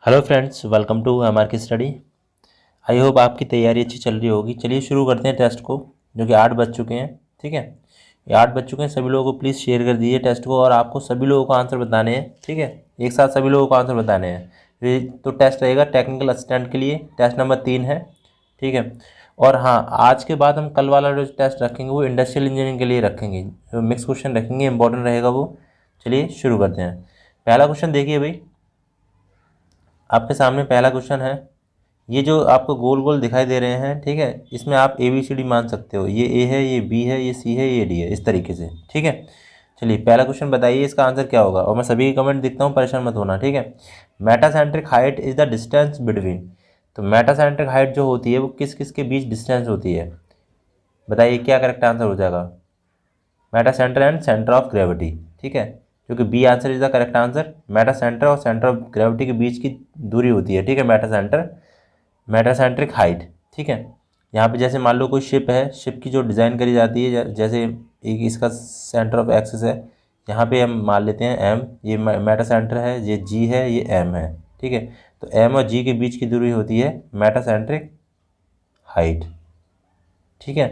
Hello friends, welcome to MR की स्टडी। I hope आपकी तैयारी अच्छी चल रही होगी। चलिए शुरू करते हैं टेस्ट को, जो कि 8 बज चुके हैं। ठीक है, ये 8 बज चुके हैं। सभी लोगों को प्लीज़ शेयर कर दीजिए टेस्ट को, और आपको सभी लोगों को आंसर बताने हैं। ठीक है, एक साथ सभी लोगों को आंसर बताने हैं। ये तो टेस्ट रहेगा टेक्निकल असिस्टेंट के लिए, टेस्ट नंबर 3 है। ठीक है, और हाँ, आज के बाद हम कल वाला जो टेस्ट रखेंगे वो इंडस्ट्रियल इंजीनियरिंग के लिए रखेंगे, जो मिक्स क्वेश्चन रखेंगे, इंपॉर्टेंट रहेगा वो। चलिए शुरू करते हैं। पहला क्वेश्चन देखिए भाई, आपके सामने पहला क्वेश्चन है। ये जो आपको गोल गोल दिखाई दे रहे हैं, ठीक है, इसमें आप ए बी सी डी मान सकते हो। ये ए है, ये बी है, ये सी है, ये डी है, इस तरीके से। ठीक है, चलिए पहला क्वेश्चन बताइए इसका आंसर क्या होगा। और मैं सभी के कमेंट देखता हूँ, परेशान मत होना। ठीक है, metacentric height is the distance between. तो मेटासेंट्रिक हाइट जो होती है वो किस किस के बीच डिस्टेंस होती है, बताइए क्या करेक्ट आंसर हो जाएगा। Meta centre and centre of gravity. ठीक है, क्योंकि B answer is the correct answer. Meta centre और सेंटर ऑफ ग्रेविटी के बीच की दूरी होती है, ठीक है, मेटा सेंटर, मेटासेंट्रिक हाइट। ठीक है, यहाँ पे जैसे मान लो कोई शिप है, शिप की जो डिज़ाइन करी जाती है, जैसे एक इसका सेंटर ऑफ एक्सिस है, यहाँ पे हम मान लेते हैं एम, ये मेटा सेंटर है, ये जी है, ये एम है। ठीक है, तो एम और जी के बीच की दूरी होती है मेटासेंट्रिक हाइट। ठीक है,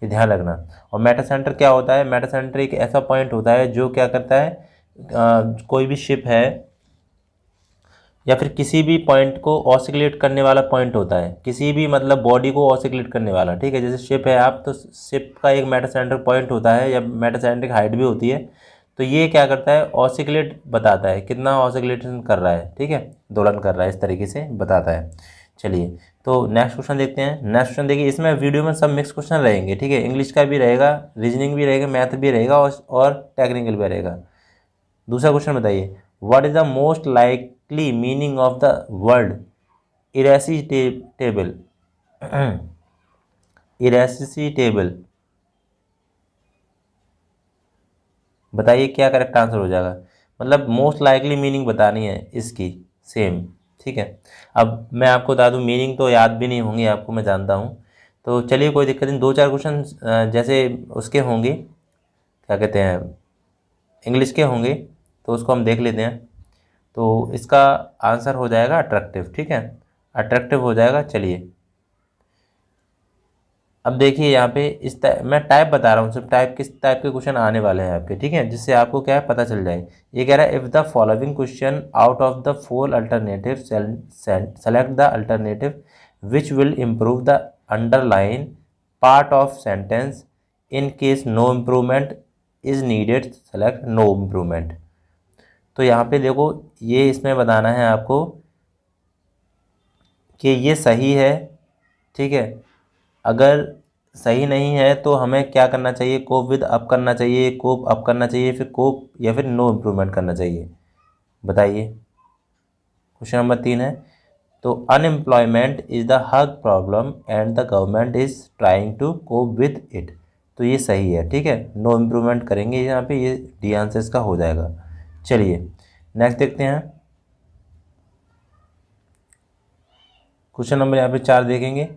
ये ध्यान रखना। और मेटा सेंटर क्या होता है, मेटा सेंटर एक ऐसा पॉइंट होता है जो क्या करता है, कोई भी शिप है या फिर किसी भी पॉइंट को ऑसिकुलेट करने वाला पॉइंट होता है, किसी भी मतलब बॉडी को ऑसिकुलेट करने वाला। ठीक है, जैसे शिप है आप, तो शिप का एक मेटासेंट्रिक पॉइंट होता है, या मेटासेंट्रिक हाइट भी होती है। तो ये क्या करता है, ऑसिकुलेट बताता है, कितना ऑसिकुलेशन कर रहा है। ठीक है, दोलन कर रहा है, इस तरीके से बताता है। चलिए, तो नेक्स्ट क्वेश्चन देखते हैं। नेक्स्ट क्वेश्चन देखिए, इसमें वीडियो में सब मिक्स क्वेश्चन रहेंगे। ठीक है, इंग्लिश का भी रहेगा, रीजनिंग भी रहेगा, मैथ भी रहेगा, और टेक्निकल भी रहेगा। दूसरा क्वेश्चन बताइए, what is the most likely meaning of the word irresistible. Irresistible, बताइए क्या करेक्ट आंसर हो जाएगा। मतलब मोस्ट लाइकली मीनिंग बतानी है इसकी, सेम। ठीक है, अब मैं आपको बता दूं, मीनिंग तो याद भी नहीं होंगी आपको, मैं जानता हूँ। तो चलिए कोई दिक्कत नहीं, दो चार क्वेश्चन जैसे उसके होंगे, क्या कहते हैं, इंग्लिश के होंगे, तो उसको हम देख लेते हैं। तो इसका आंसर हो जाएगा अट्रैक्टिव। ठीक है, अट्रैक्टिव हो जाएगा। चलिए अब देखिए यहाँ पे मैं टाइप बता रहा हूँ, सिर्फ टाइप किस टाइप के क्वेश्चन आने वाले हैं आपके। ठीक है, जिससे आपको क्या है पता चल जाए। ये कह रहा है, if the following question out of the 4 alternative, select the alternative which will improve the underline part of sentence. In case no improvement is needed, select no improvement. तो यहाँ पे देखो, ये इसमें बताना है आपको कि ये सही है। ठीक है, अगर सही नहीं है तो हमें क्या करना चाहिए, कोप विद अप करना चाहिए, कोप अप करना चाहिए, फिर कोप, या फिर नो इम्प्रूवमेंट करना चाहिए। बताइए, क्वेश्चन नंबर 3 है। तो unemployment is the huge problem and the government is trying to cope with it. तो ये सही है। ठीक है, नो इम्प्रूवमेंट करेंगे यहाँ पे, ये डी आंसर इसका हो जाएगा। चलिए नेक्स्ट देखते हैं। क्वेश्चन नंबर यहाँ पे 4 देखेंगे।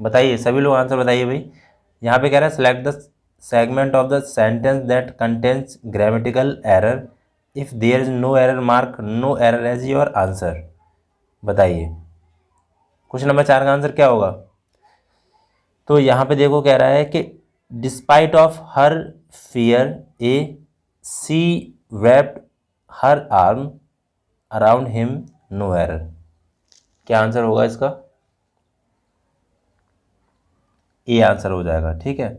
बताइए, सभी लोग आंसर बताइए भाई। यहाँ पे कह रहा है, select the segment of the sentence that contains grammatical error. If there is no error, mark no error as your answer. बताइए क्वेश्चन नंबर 4 का आंसर क्या होगा। तो यहाँ पे देखो, कह रहा है कि despite of her fear A she wept her arm around him, no error. क्या आंसर होगा इसका, ए आंसर हो जाएगा। ठीक है,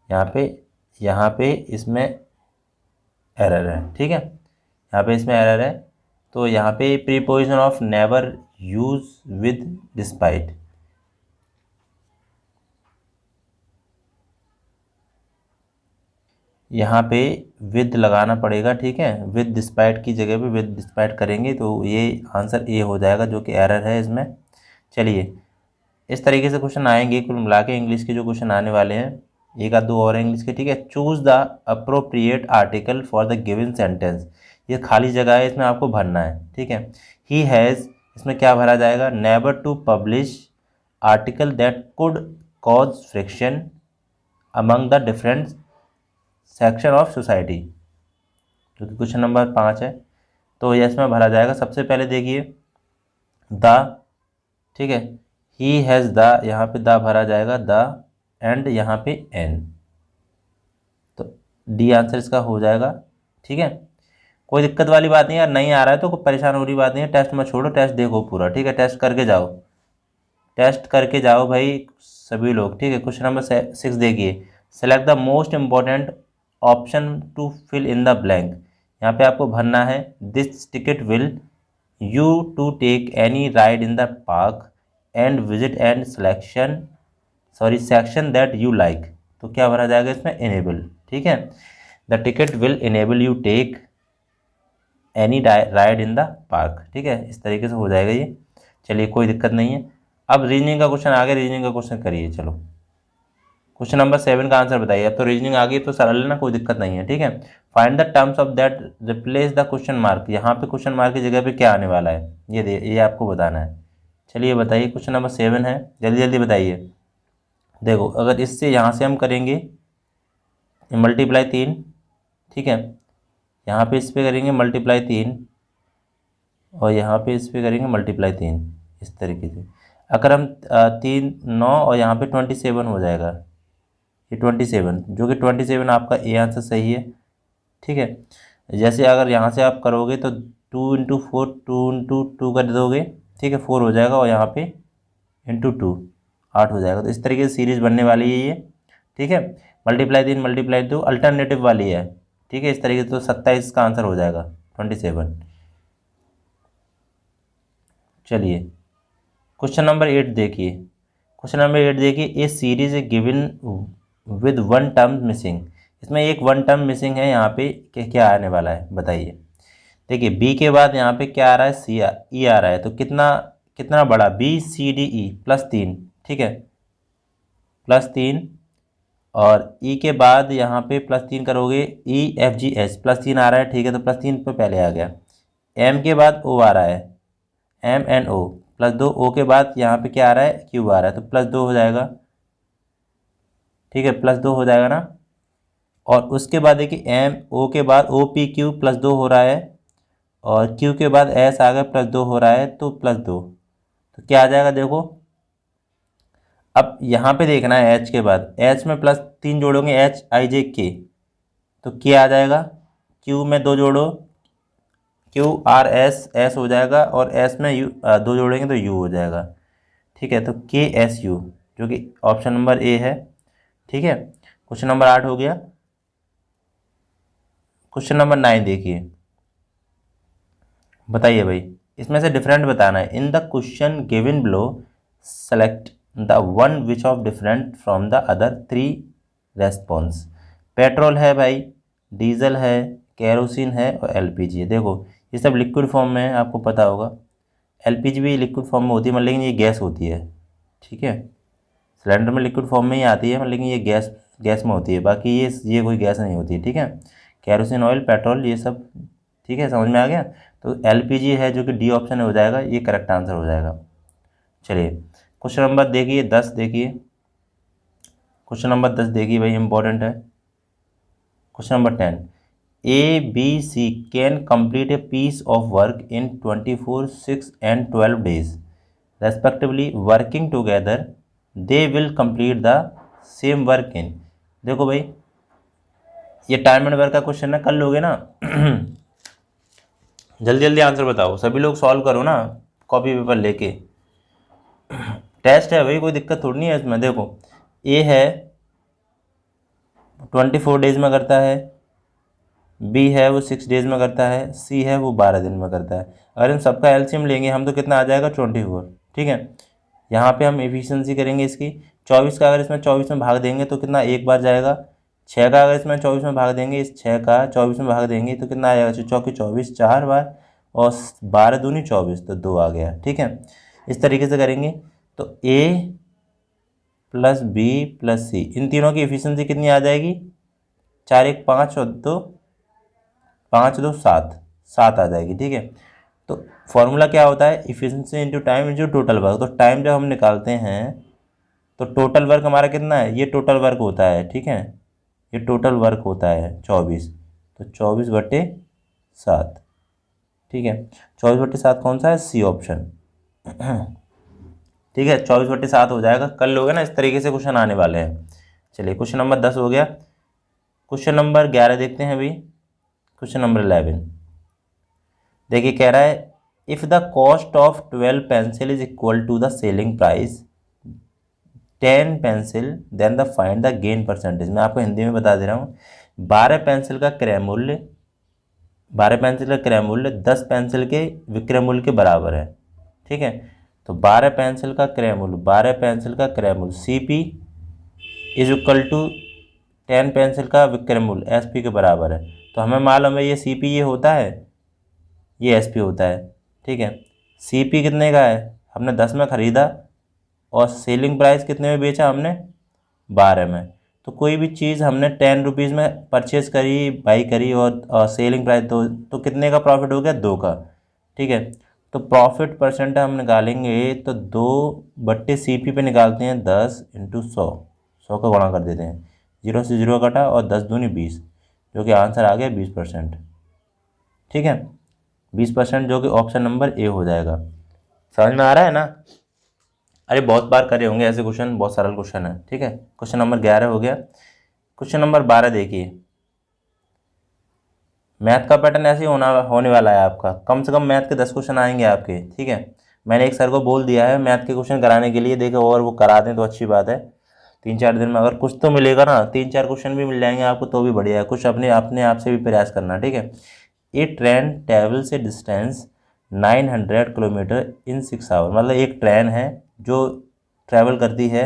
यहाँ पे इसमें एरर है। ठीक है, यहाँ पे इसमें एरर है। तो यहाँ पे preposition of never use with despite. यहाँ पे विद लगाना पड़ेगा। ठीक है, विद डिस्पाइट की जगह पे विद डिस्पाइट करेंगे, तो ये आंसर ए हो जाएगा, जो कि एरर है इसमें। चलिए, इस तरीके से क्वेश्चन आएंगे कुल मिला के, इंग्लिश के जो क्वेश्चन आने वाले हैं, एक आध दो और इंग्लिश के। ठीक है, choose the appropriate article for the given sentence. ये खाली जगह है, इसमें आपको भरना है। ठीक है, ही हैज़, इसमें क्या भरा जाएगा, never to publish article that could cause friction among the different section of society, जो कि क्वेश्चन नंबर 5 है। तो यस में भरा जाएगा। सबसे पहले देखिए द, ठीक है, ही हैज़ द, यहाँ पे द भरा जाएगा द, एंड यहाँ पे एन, तो डी आंसर इसका हो जाएगा। ठीक है, कोई दिक्कत वाली बात नहीं यार, नहीं आ रहा है तो कोई परेशान हो रही बात नहीं है। टेस्ट मत छोड़ो, टेस्ट देखो पूरा, ठीक है, टेस्ट करके जाओ, टेस्ट करके जाओ भाई सभी लोग। ठीक है, क्वेश्चन नंबर 6 देखिए, select the most important option to fill in the blank. यहाँ पे आपको भरना है this ticket will you to take any ride in the park and visit and section that you like. तो क्या भरा जाएगा इसमें, इनेबल। ठीक है, the ticket will enable you take any ride in the park. ठीक है, इस तरीके से हो जाएगा ये। चलिए कोई दिक्कत नहीं है। अब रीजनिंग का क्वेश्चन आ गया, रीजनिंग का क्वेश्चन करिए। चलो क्वेश्चन नंबर 7 का आंसर बताइए। अब तो रीजनिंग आ गई तो सरल है ना, कोई दिक्कत नहीं है। ठीक है, find the terms of that replace the question mark. यहाँ पे क्वेश्चन मार्क की जगह पे क्या आने वाला है, ये आपको बताना है। चलिए बताइए, क्वेश्चन नंबर 7 है, जल्दी जल्दी बताइए। देखो अगर इससे यहाँ से हम करेंगे मल्टीप्लाई 3, ठीक है, यहाँ पे इस पर करेंगे मल्टीप्लाई 3 और यहाँ पे इस पर करेंगे मल्टीप्लाई 3, इस तरीके से। अगर हम 3 9 और यहाँ पे 27 हो जाएगा, ये 27, जो कि 27 आपका ए आंसर सही है। ठीक है, जैसे अगर यहाँ से आप करोगे तो 2 इंटू 4, 2 इंटू 2 कर दोगे, ठीक है, 4 हो जाएगा और यहाँ पे इंटू 2 8 हो जाएगा। तो इस तरीके से सीरीज बनने वाली है ये। ठीक है, मल्टीप्लाई 3 मल्टीप्लाई 2 अल्टरनेटिव वाली है। ठीक है, इस तरीके से तो 27 का आंसर हो जाएगा 27। चलिए क्वेश्चन नंबर 8 देखिए, क्वेश्चन नंबर 8 देखिए, a series a given with one term missing. इसमें एक वन टर्म मिसिंग है, यहाँ पे क्या आने वाला है बताइए। देखिए बी के बाद यहाँ पे क्या आ रहा है, सी ई आ रहा है, तो कितना कितना बड़ा, बी सी डी ई +3, ठीक है, +3, और ई के बाद यहाँ पे +3 करोगे, ई एफ जी एच +3 आ रहा है, ठीक है, तो +3 पे पहले आ गया। एम के बाद ओ आ रहा है, एम एन ओ +2, ओ के बाद यहाँ पे क्या आ रहा है, क्यू आ रहा है, तो +2 हो जाएगा। ठीक है, +2 हो जाएगा ना। और उसके बाद देखिए एम ओ के बाद ओ पी क्यू +2 हो रहा है, और क्यू के बाद एस आ गया +2 हो रहा है, तो +2, तो क्या आ जाएगा देखो। अब यहाँ पे देखना है एच के बाद, एच में +3 जोड़ोगे, एच आई जे के, तो क्या आ जाएगा, क्यू में 2 जोड़ो, क्यू आर एस एस हो जाएगा, और एस में यू 2 जोड़ेंगे तो यू हो जाएगा। ठीक है, तो के एस यू, जो कि ऑप्शन नंबर ए है। ठीक है, क्वेश्चन नंबर 8 हो गया। क्वेश्चन नंबर 9 देखिए, बताइए भाई, इसमें से डिफरेंट बताना है। In the question given below select the one which of different from the other 3 response. Petrol है भाई, डीजल है, केरोसिन है और एलपीजी है। देखो ये सब लिक्विड फॉर्म में है, आपको पता होगा। एलपीजी भी लिक्विड फॉर्म में होती है, लेकिन ये गैस होती है। ठीक है, सिलेंडर में लिक्विड फॉर्म में ही आती है, लेकिन ये गैस गैस में होती है, बाकी ये कोई गैस नहीं होती है। ठीक है, केरोसिन ऑयल, पेट्रोल, ये सब। ठीक है, समझ में आ गया। तो एलपीजी है, जो कि डी ऑप्शन में हो जाएगा, ये करेक्ट आंसर हो जाएगा। चलिए क्वेश्चन नंबर देखिए 10 देखिए, क्वेश्चन नंबर 10 देखिए भाई, इंपॉर्टेंट है। Question number 10, A B C can complete a piece of work in 24, 6 and 12 days respectively, working together they will complete the same work in. देखो भाई ये टाइम एंड वर्क का question है, कर लोगे ना जल्दी जल्दी आंसर बताओ, सभी लोग सॉल्व करो ना कॉपी पेपर लेके। टेस्ट है भाई, कोई दिक्कत थोड़ी नहीं है इसमें। देखो ए है 24 डेज में करता है, बी है वो 6 डेज में करता है, सी है वो 12 दिन में करता है। अगर इन सबका एलसीएम लेंगे हम तो कितना आ जाएगा, 24। ठीक है, यहाँ पे हम एफिशिएंसी करेंगे इसकी। 24 का अगर इसमें 24 में भाग देंगे तो कितना, एक बार जाएगा। 6 का अगर इसमें 24 में भाग देंगे, इस 6 का 24 में भाग देंगे तो कितना आ जाएगा, चौकी 24 4 बार, और 12 दूनी 24, तो 2 आ गया। ठीक है, इस तरीके से करेंगे। तो ए प्लस बी प्लस सी, इन तीनों की एफिशिएंसी कितनी आ जाएगी, 4 1 5 और 2 5 2 7 7 आ जाएगी। ठीक है, तो फॉर्मूला क्या होता है, efficiency into time into total work. तो टाइम जब हम निकालते हैं तो टोटल वर्क हमारा कितना है, ये टोटल वर्क होता है। ठीक है, ये टोटल वर्क होता है 24, तो 24/7। ठीक है, 24/7 कौन सा है, सी ऑप्शन। ठीक है, 24/7 हो जाएगा, कर लोगे ना, इस तरीके से क्वेश्चन आने वाले हैं। चलिए क्वेश्चन नंबर 10 हो गया। क्वेश्चन नंबर 11 देखते हैं अभी। क्वेश्चन नंबर 11 देखिए, कह रहा है if the cost of 12 pencil is equal to the selling price 10 pencil then the find the gain percentage. मैं आपको हिंदी में बता दे रहा हूँ। 12 पेंसिल का क्रय मूल्य 10 पेंसिल के विक्रय मूल्य के बराबर है। ठीक है, तो 12 पेंसिल का क्रय मूल्य CP is equal to 10 pencil का विक्रय मूल्य SP के बराबर है। तो हमें मालूम है ये CP ये होता है, ये SP होता है। ठीक है, CP कितने का है, हमने 10 में ख़रीदा और सेलिंग प्राइस कितने में बेचा, हमने 12 में। तो कोई भी चीज़ हमने 10 रुपीज़ में परचेज करी, बाई करी और सेलिंग प्राइस 2, तो कितने का प्रॉफिट हो गया, 2 का। ठीक है, तो प्रॉफिट परसेंट हम निकालेंगे तो 2/CP पे निकालते हैं 10 × 100 का गुणा कर देते हैं, 0 से 0 कटा और 10 दूनी 20, जो कि आंसर आ गया 20%। ठीक है, 20%, जो कि ऑप्शन नंबर ए हो जाएगा। समझ में आ रहा है ना? अरे बहुत बार करे होंगे ऐसे क्वेश्चन, बहुत सरल क्वेश्चन है। ठीक है, क्वेश्चन नंबर 11 हो गया। क्वेश्चन नंबर 12 देखिए, मैथ का पैटर्न ऐसे ही होने वाला है आपका। कम से कम मैथ के 10 क्वेश्चन आएंगे आपके। ठीक है, मैंने एक सर को बोल दिया है मैथ के क्वेश्चन कराने के लिए, देखो और वो करा दें तो अच्छी बात है। 3-4 दिन में अगर कुछ तो मिलेगा ना, 3-4 क्वेश्चन भी मिल जाएंगे आपको तो भी बढ़िया है। कुछ अपने आप से भी प्रयास करना। ठीक है, a train travels a distance 900 kilometre in 6 hour. मतलब एक ट्रेन है जो ट्रैवल करती है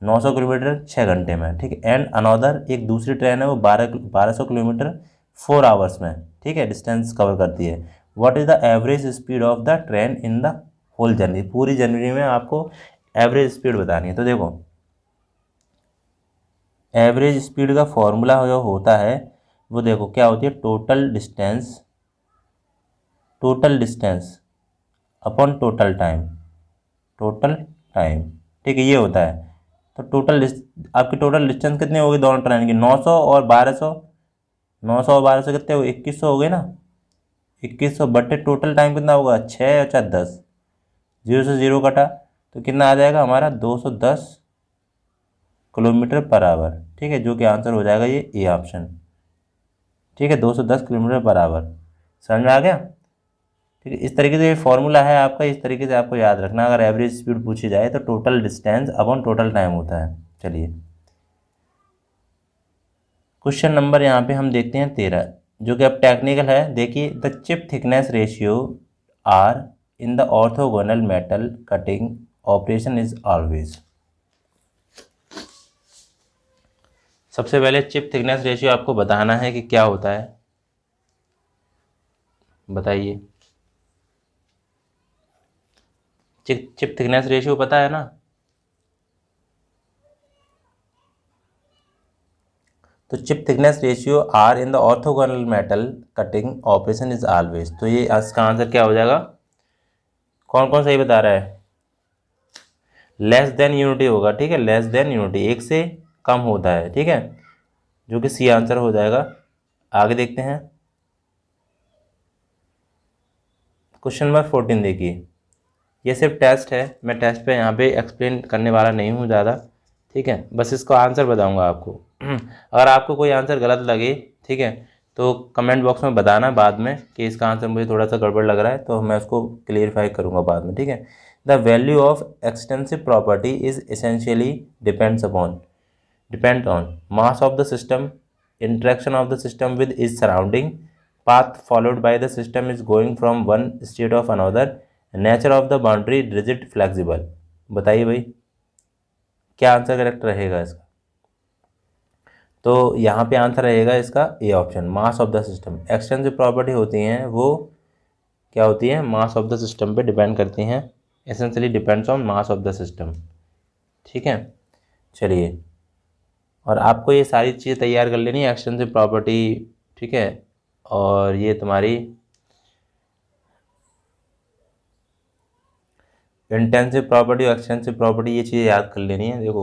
900 किलोमीटर 6 घंटे में। ठीक है, एंड अनदर एक दूसरी ट्रेन है वो 1200 किलोमीटर 4 आवर्स में। ठीक है, डिस्टेंस कवर करती है। What is the average speed of the train in the whole journey. पूरी जर्नी में आपको एवरेज स्पीड बतानी है। तो देखो, एवरेज स्पीड का फॉर्मूला जो होता है वो देखो क्या होती है, total distance upon total time. ठीक है, ये होता है। तो आपकी टोटल डिस्टेंस कितनी होगी दोनों ट्रेन की, 900 और 1200। 900 और 1200 कितने हो, 2100 हो गए ना। 2100 बटे टोटल टाइम कितना होगा, 6 और 4 10, 0 से 0 कटा तो कितना आ जाएगा हमारा, 210 किलोमीटर पर आवर। ठीक है, जो कि आंसर हो जाएगा ये ए ऑप्शन। ठीक है, 210 किलोमीटर पर आवर। समझ में आ गया? ठीक है, इस तरीके से ये फॉर्मूला है आपका, इस तरीके से आपको याद रखना। अगर एवरेज स्पीड पूछी जाए तो total distance upon total time होता है। चलिए क्वेश्चन नंबर यहाँ पे हम देखते हैं 13, जो कि अब टेक्निकल है। देखिए, the chip thickness ratio R in the orthogonal metal cutting operation is always. सबसे पहले चिप थिकनेस रेशियो आपको बताना है कि क्या होता है, बताइए। चिप थिकनेस रेशियो पता है ना? तो chip thickness ratio R in the orthogonal metal cutting operation is always. तो ये इसका आंसर क्या हो जाएगा? कौन कौन सही बता रहा है? लेस देन यूनिटी होगा। ठीक है, लेस देन यूनिटी, एक से कम होता है। ठीक है, जो कि सी आंसर हो जाएगा। आगे देखते हैं क्वेश्चन नंबर 14 देखिए। ये सिर्फ टेस्ट है, मैं टेस्ट पे यहाँ पे एक्सप्लेन करने वाला नहीं हूँ ज़्यादा। ठीक है, बस इसका आंसर बताऊँगा आपको। अगर आपको कोई आंसर गलत लगे, ठीक है, तो कमेंट बॉक्स में बताना बाद में कि इसका आंसर मुझे थोड़ा सा गड़बड़ लग रहा है, तो मैं उसको क्लियरफाई करूँगा बाद में। ठीक है, the value of extensive property is essentially depend on mass of the system, interaction of the system with is surrounding, path followed by the system is going from one state of another, nature of the boundary rigid flexible. बताइए भाई क्या answer correct रहेगा इसका? तो यहाँ पे answer रहेगा इसका A option, mass of the system. Extensive property होती हैं वो क्या होती हैं, मास ऑफ द सिस्टम पे डिपेंड करती हैं, essentially depends on mass of the system. ठीक है, चलिए, और आपको ये सारी चीज़ें तैयार कर लेनी है, एक्सटेंसिव प्रॉपर्टी, ठीक है, और ये तुम्हारी इंटेंसिव प्रॉपर्टी और एक्सटेंसिव प्रॉपर्टी, ये चीज़ें याद कर लेनी है। देखो,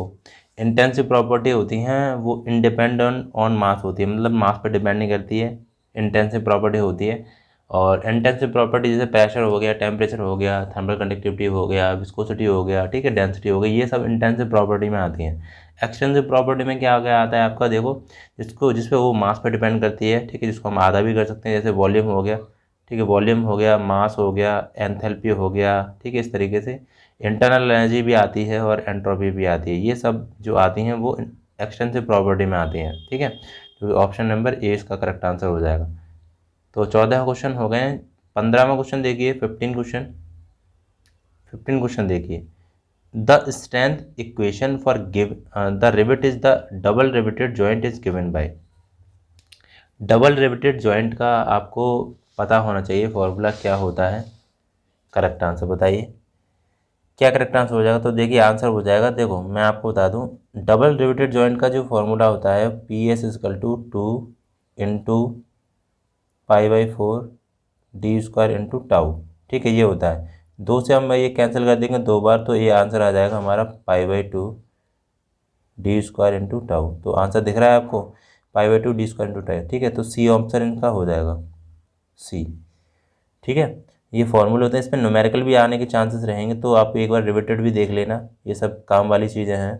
इंटेंसिव प्रॉपर्टी होती हैं वो इंडिपेंडेंट ऑन मास होती है, मतलब मास पर डिपेंड नहीं करती है, इंटेंसिव प्रॉपर्टी होती है। और इंटेंसिव प्रॉपर्टी जैसे प्रेशर हो गया, टेम्परेचर हो गया, थर्मल कंडक्टिविटी हो गया, विस्कोसिटी हो गया, ठीक है, डेंसिटी हो गई, ये सब इंटेंसिव प्रॉपर्टी में आती हैं। एक्सटेंसिव प्रॉपर्टी में क्या हो गया आता है आपका, देखो जिस पे वो मास पे डिपेंड करती है, ठीक है, जिसको हम आधा भी कर सकते हैं, जैसे वॉल्यूम हो गया, ठीक है, वॉल्यूम हो गया, मास हो गया, एंथैल्पी हो गया, ठीक है, इस तरीके से इंटरनल एनर्जी भी आती है और एंट्रोपी भी आती है। ये सब जो आती हैं वो एक्सटेंसिव प्रॉपर्टी में आती हैं, ठीक है। तो ऑप्शन नंबर ए इसका करेक्ट आंसर हो जाएगा। तो 14 क्वेश्चन हो गए हैं। 15वां क्वेश्चन देखिए, 15 क्वेश्चन देखिए। The strength equation for give the rivet is the double riveted joint is given by. Double riveted joint का आपको पता होना चाहिए फॉर्मूला क्या होता है। करेक्ट आंसर बताइए क्या करेक्ट आंसर हो जाएगा। तो देखिए आंसर हो जाएगा, देखो मैं आपको बता दूं, डबल रिवेटेड जॉइंट का जो फॉर्मूला होता है PS=2 into π/4 d² into tau, ठीक है, ये होता है। 2 से हम ये कैंसिल कर देंगे 2 बार, तो ये आंसर आ जाएगा हमारा π/2 d² इंटू टाउ। तो आंसर दिख रहा है आपको, π/2 d² इंटू टाउ, ठीक है। तो सी ऑप्शन इनका हो जाएगा, सी, ठीक है। ये फॉर्मूले होते हैं, इसमें न्यूमेरिकल भी आने के चांसेस रहेंगे, तो आप एक बार रिवेटेड भी देख लेना, ये सब काम वाली चीज़ें हैं।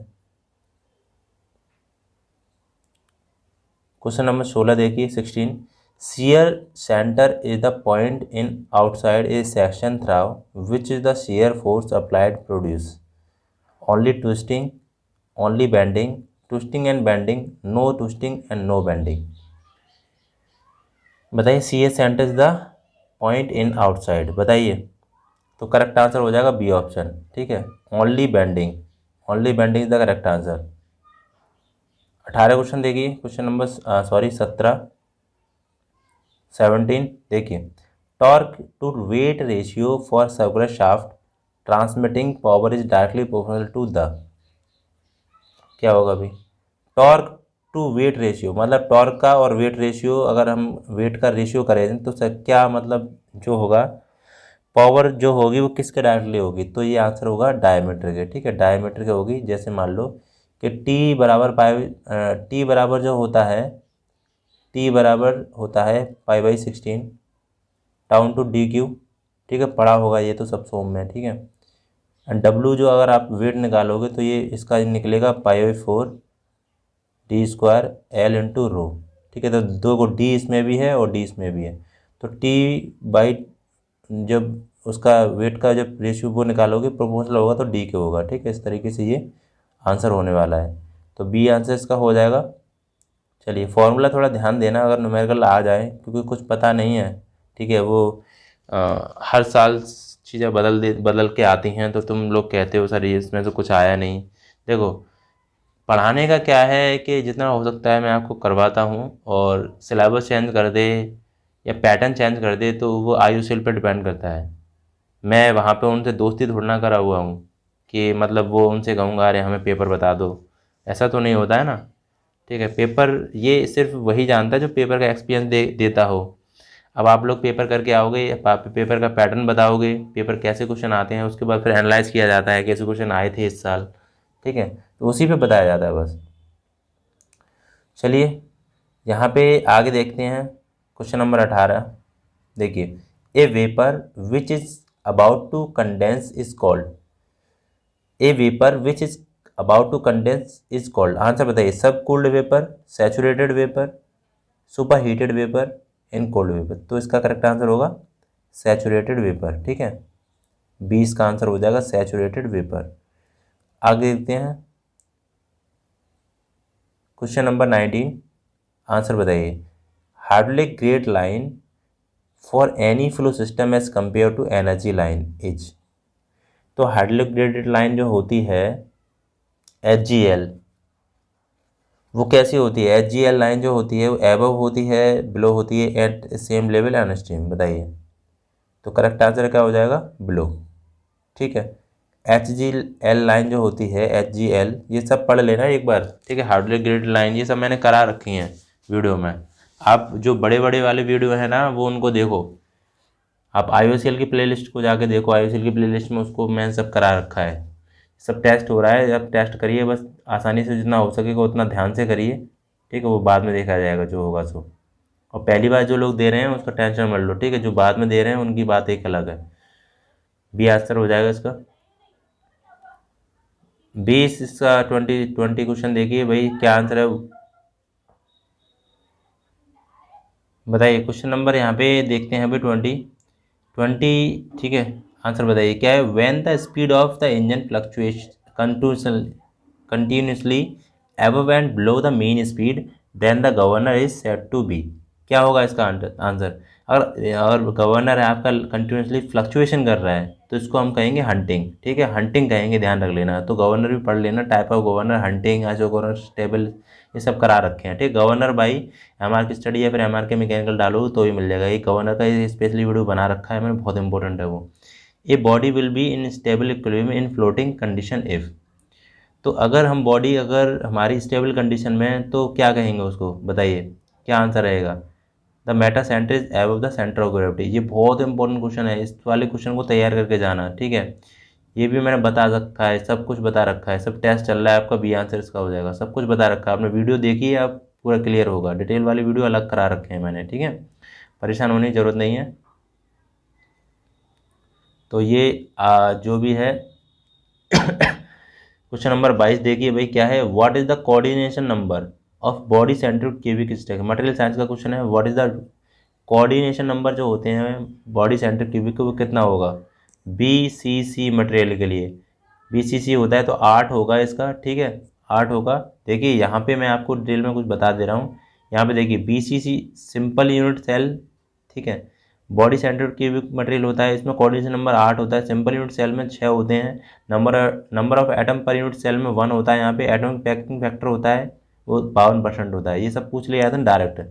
क्वेश्चन नंबर 16 देखिए, 16। Shear center is the point in outside a section through which is the shear force applied produce only twisting, only bending, twisting and bending, no twisting and no bending। बताइए shear center is the point in outside, बताइए। तो correct answer हो जाएगा B option, ठीक है, only bending, only bending is the correct answer. 18 question देखिए, question number 17 देखिए। Torque to weight ratio for circular shaft transmitting power is directly proportional to the, क्या होगा अभी, टॉर्क टू वेट रेशियो, मतलब torque का और वेट रेशियो, अगर हम वेट का रेशियो करें तो सर क्या मतलब जो होगा, पावर जो होगी वो किसके डायरेक्टली होगी, तो ये आंसर होगा डायमीटर के, ठीक है, डायमीटर के होगी। जैसे मान लो कि टी बराबर जो होता है, टी बराबर होता है π/16 डाउन टू DQ, ठीक है, पढ़ा होगा ये तो सब सोम में, ठीक है। एंड डब्लू जो अगर आप वेट निकालोगे तो ये इसका निकलेगा π/4 d² L इंटू रो, ठीक है। तो दो को डी इसमें भी है और डी इसमें भी है, तो टी बाई जब उसका वेट का जब रेशियो वो निकालोगे प्रोपोर्शनल होगा तो डी के होगा, ठीक है। इस तरीके से ये आंसर होने वाला है, तो बी आंसर इसका हो जाएगा। चलिए फॉर्मूला थोड़ा ध्यान देना अगर न्यूमेरिकल आ जाए, क्योंकि कुछ पता नहीं है, ठीक है, वो हर साल चीज़ें बदल के आती हैं, तो तुम लोग कहते हो सर इसमें तो कुछ आया नहीं। देखो पढ़ाने का क्या है कि जितना हो सकता है मैं आपको करवाता हूँ, और सिलेबस चेंज कर दे या पैटर्न चेंज कर दे तो वो IUCL पर डिपेंड करता है। मैं वहाँ पे उनसे दोस्ती थोड़ा ना करा हुआ हूँ कि मतलब वो उनसे कहूँगा अरे हमें पेपर बता दो, ऐसा तो नहीं होता है ना, ठीक है। पेपर ये सिर्फ वही जानता है जो पेपर का एक्सपीरियंस देता हो। अब आप लोग पेपर करके आओगे, आप पेपर का पैटर्न बताओगे, पेपर कैसे क्वेश्चन आते हैं, उसके बाद फिर एनालाइज किया जाता है कैसे क्वेश्चन आए थे इस साल, ठीक है, तो उसी पे बताया जाता है बस। चलिए यहाँ पे आगे देखते हैं, क्वेश्चन नंबर 18 देखिए। A vapour which is about to condense is called, a vapour which is about to condense is called, answer बताइए। Subcooled vapour, saturated vapour, superheated vapour, in cold vapour. तो इसका correct answer होगा saturated vapour, ठीक है, 20 का answer हो जाएगा saturated vapour. आगे देखते हैं क्वेश्चन नंबर 19, आंसर बताइए। Hydraulic grade line for any flow system as compare to energy line is, तो हार्डलिक ग्रेडेड लाइन जो होती है HGL, वो कैसी होती है, HGL लाइन जो होती है वो एबव होती है, बिलो होती है, at same level and stream, बताइए। तो करेक्ट आंसर क्या हो जाएगा, बिलो, ठीक है। HGL लाइन जो होती है, HGL, ये सब पढ़ लेना एक बार, ठीक है। हार्डली ग्रेड लाइन ये सब मैंने करा रखी हैं वीडियो में, आप जो बड़े बड़े वाले वीडियो है ना वो उनको देखो, आप IOCL की प्लेलिस्ट को जाके देखो, IOCL की प्लेलिस्ट में उसको मैंने सब करा रखा है। सब टेस्ट हो रहा है, अब टेस्ट करिए बस, आसानी से जितना हो सकेगा उतना ध्यान से करिए, ठीक है, वो बाद में देखा जाएगा जो होगा सो। और पहली बार जो लोग दे रहे हैं उसका टेंशन मत लो, ठीक है। जो बाद में दे रहे हैं उनकी बात एक अलग है। बी आंसर हो जाएगा इसका। 20 इसका 20 क्वेश्चन देखिए भाई, क्या आंसर है बताइए। क्वेश्चन नंबर यहाँ पे देखते हैं भाई 20, ठीक है। आंसर बताइए क्या है। When the speed of the engine fluctuation continuously above and below the mean speed then the governor is said to be। क्या होगा इसका आंसर। अगर गवर्नर है आपका कंटिन्यूसली फ्लक्चुएशन कर रहा है तो इसको हम कहेंगे हंटिंग, ठीक है। हंटिंग कहेंगे, ध्यान रख लेना। तो गवर्नर भी पढ़ लेना, type of governor, hunting, iso governor, stable, ये सब करा रखे हैं, ठीक। गवर्नर बाई एमआर की स्टडी या फिर एमआर के मैकेनिकल डालो तो ही मिल जाएगा। ये गवर्नर का स्पेशली वीडियो बना रखा है मैंने, बहुत इंपॉर्टेंट है वो। A body will be in stable equilibrium in floating condition if. तो अगर हम बॉडी अगर हमारी स्टेबल कंडीशन में है तो क्या कहेंगे उसको, बताइए क्या आंसर रहेगा। The Meta centre is above the centre of gravity. ये बहुत इंपॉर्टेंट क्वेश्चन है, इस वाले क्वेश्चन को तैयार करके जाना, ठीक है। ये भी मैंने बता रखा है, सब कुछ बता रखा है, सब टेस्ट चल रहा है आपका, बी आंसर इसका हो जाएगा। सब कुछ बता रखा है आपने, वीडियो देखिए आप पूरा क्लियर होगा। डिटेल वाली वीडियो अलग करा रखे हैं मैंने, ठीक है। परेशान होने की ज़रूरत नहीं है। तो ये जो भी है क्वेश्चन नंबर 22 देखिए भाई क्या है। What is the coordination number of body centric cubic stack. Material science का क्वेश्चन है। What is the coordination number जो होते हैं बॉडी सेंट्रिक क्यूबिक के, वो कितना होगा BCC मटेरियल के लिए। BCC होता है तो 8 होगा इसका, ठीक है, 8 होगा। देखिए यहाँ पे मैं आपको डिटेल में कुछ बता दे रहा हूँ। यहाँ पे देखिए BCC सिंपल यूनिट सेल, ठीक है। बॉडी सेंट्रिक क्यूबिक मटेरियल होता है, इसमें कोऑर्डिनेशन नंबर 8 होता है। सिंपल यूनिट सेल में 6 होते हैं। Number of atom per unit cell में 1 होता है। यहाँ पे एटॉमिक पैकिंग फैक्टर होता है वो 52% होता है। ये सब पूछ लिया था डायरेक्ट।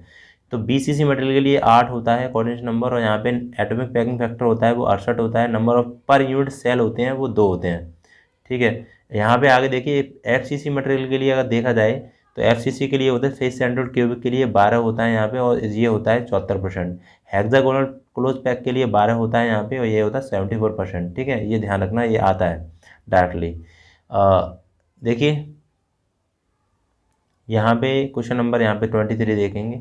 तो BCC मटेरियल के लिए 8 होता है कोऑर्डिनेशन नंबर, और यहाँ पे एटॉमिक पैकिंग फैक्टर होता है वो 68 होता है। Number of per unit cell होते हैं वो 2 होते हैं, ठीक है। यहाँ पे आगे देखिए FCC मटेरियल के लिए अगर देखा जाए तो FCC के लिए होता है फेस सेंट्रोइड क्यूबिक के लिए 12 होता है यहाँ पे, और ये होता है 74%। हेक्सागोनल क्लोज पैक के लिए 12 होता है यहाँ पे, और ये होता है 74%, ठीक है। ये ध्यान रखना, ये आता है डायरेक्टली। देखिए यहाँ पे क्वेश्चन नंबर यहाँ पे 23 देखेंगे।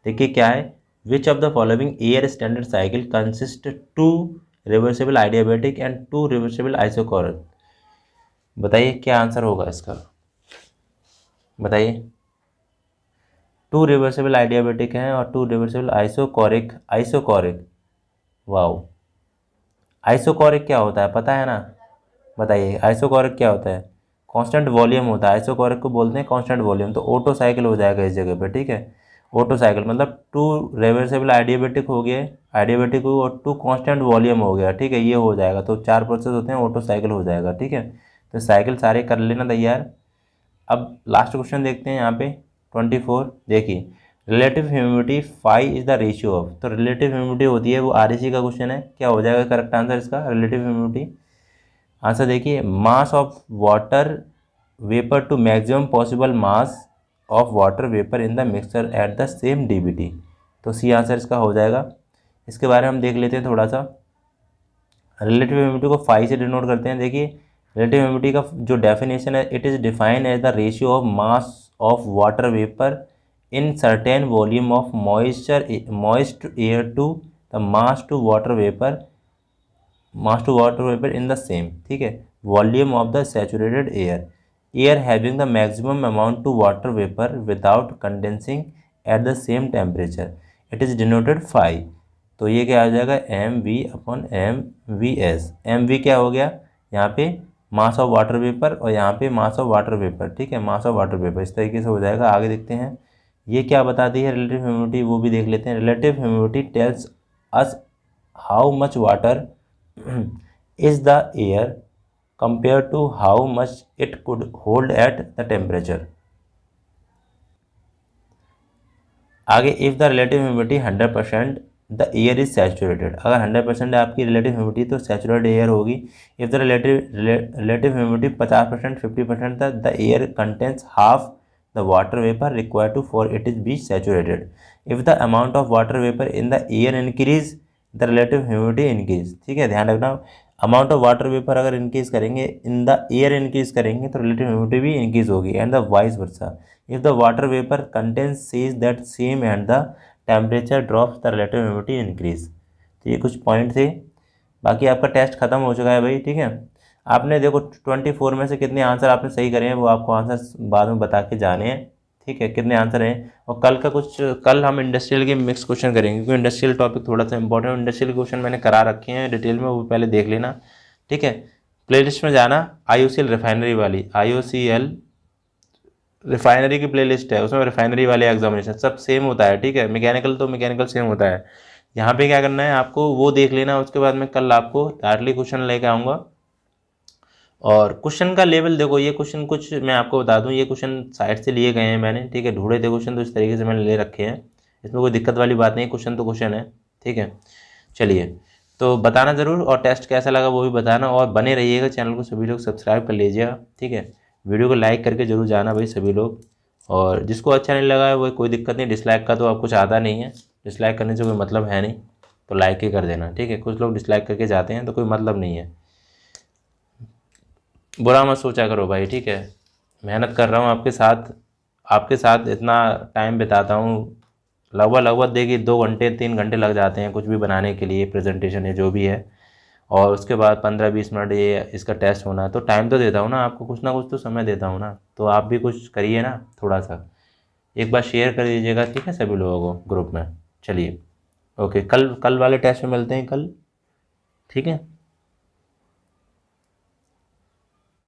देखिए क्या है। Which of the following air standard cycle consist 2 reversible adiabatic and 2 reversible isochoric. बताइए क्या आंसर होगा इसका, बताइए। 2 रिवर्सिबल आइडियाबैटिक हैं और 2 रिवर्सिबल आइसोकोरिक। वाओ, आइसोकोरिक क्या होता है पता है ना, बताइए। आइसोकोरिक क्या होता है, कांस्टेंट वॉल्यूम होता है। आइसोकोरिक को बोलते हैं कांस्टेंट वॉल्यूम। तो ऑटो साइकिल हो जाएगा इस जगह पे, ठीक है। ऑटो साइकिल मतलब 2 रिवर्सिबल आइडियाबैटिक हो गए, आइडियाबैटिक हो, और 2 कांस्टेंट वॉल्यूम हो गया, ठीक है। ये हो जाएगा, तो 4 प्रोसेस होते हैं, ऑटो साइकिल हो जाएगा, ठीक है। तो साइकिल सारे कर लेना तैयार। अब लास्ट क्वेश्चन देखते हैं यहाँ पे 24। देखिए relative humidity phi is the ratio of. तो रिलेटिव ह्यूमिडिटी होती है वो REC का क्वेश्चन है। क्या हो जाएगा करेक्ट आंसर इसका, रिलेटिव ह्यूमिडिटी। आंसर देखिए mass of water vapour to maximum possible mass of water vapour in the mixture at the same DBT। तो सी आंसर इसका हो जाएगा। इसके बारे में हम देख लेते हैं थोड़ा सा। रिलेटिव ह्यूमिडिटी को फाई से डिनोट करते हैं। देखिए रिलेटिव ह्यूमिडिटी का जो डेफिनेशन है, it is defined as the ratio of mass of water vapour in certain volume of moist air to the mass to water vapour in the same, ठीक है, volume of the saturated air having the maximum amount to water vapour without condensing at the same temperature, it is denoted phi. तो ये क्या आ जाएगा MV/MVS। MV क्या हो गया यहाँ पे, मास ऑफ वाटर वेपर, और यहाँ पे मास ऑफ वाटर वेपर, ठीक है, मास ऑफ वाटर वेपर। इस तरीके से हो जाएगा। आगे देखते हैं ये क्या बताती है रिलेटिव ह्यूमिडिटी, वो भी देख लेते हैं। Relative humidity tells us how much water is the air compare to how much it could hold at the temperature. आगे if the relative humidity 100% the air is saturated. अगर 100% है आपकी रिलेटिव ह्यूमिडिटी तो सैचुरेटेड एयर होगी। If the relative humidity 50% 50% the air contains half the water vapour required to for it is be saturated. If the amount of water vapour in the air increase the relative humidity increase, ठीक है, ध्यान रखना। Amount of water vapour अगर increase करेंगे, in the air increase करेंगे तो relative humidity भी increase होगी, and the vice versa. If the water vapour content सीज that same and the temperature drops the relative humidity increase. तो ये कुछ पॉइंट थे। बाकी आपका टेस्ट खत्म हो चुका है भाई, ठीक है। आपने देखो 24 में से कितने आंसर आपने सही करे हैं वो आपको आंसर बाद में बता के जाने हैं, ठीक है, कितने आंसर हैं। और कल हम इंडस्ट्रियल के मिक्स क्वेश्चन करेंगे, क्योंकि इंडस्ट्रियल टॉपिक थोड़ा सा इंपॉर्टेंट, इंडस्ट्रियल क्वेश्चन मैंने करा रखे हैं डिटेल में, वो पहले देख लेना, ठीक है। प्लेलिस्ट में जाना, IOCL रिफाइनरी वाली, IOCL रिफाइनरी की प्लेलिस्ट है, उसमें रिफाइनरी वाले एग्जामिनेशन सब सेम होता है, ठीक है। मैकेनिकल तो मैकेनिकल सेम होता है। यहाँ पे क्या करना है आपको वो देख लेना। उसके बाद मैं कल आपको डायरेक्टली क्वेश्चन लेके आऊँगा। और क्वेश्चन का लेवल देखो, ये क्वेश्चन कुछ मैं आपको बता दूं, ये क्वेश्चन साइट से लिए गए हैं मैंने, ठीक है। ढूंढे थे क्वेश्चन तो इस तरीके से मैंने ले रखे हैं, इसमें कोई दिक्कत वाली बात नहीं, क्वेश्चन तो क्वेश्चन है, ठीक है। चलिए, तो बताना ज़रूर, और टेस्ट कैसा लगा वो भी बताना, और बने रहिएगा, चैनल को सभी लोग सब्सक्राइब कर लीजिएगा, ठीक है। वीडियो को लाइक करके जरूर जाना भाई सभी लोग। और जिसको अच्छा नहीं लगा है वो कोई दिक्कत नहीं, डिसलाइक का तो आप कुछ आता नहीं है, डिसलाइक करने से कोई मतलब है नहीं, तो लाइक ही कर देना, ठीक है। कुछ लोग डिसलाइक करके जाते हैं तो कोई मतलब नहीं है, बुरा मत सोचा करो भाई, ठीक है। मेहनत कर रहा हूँ आपके साथ इतना टाइम बिताता हूँ, लगभग देखिए 2 घंटे 3 घंटे लग जाते हैं कुछ भी बनाने के लिए, प्रेजेंटेशन है जो भी है। और उसके बाद 15-20 मिनट ये इसका टेस्ट होना है, तो टाइम तो देता हूँ ना आपको, कुछ ना कुछ तो समय देता हूँ ना, तो आप भी कुछ करिए ना थोड़ा सा, एक बार शेयर कर दीजिएगा, ठीक है, सभी लोगों को ग्रुप में। चलिए, ओके, कल वाले टेस्ट में मिलते हैं कल, ठीक है।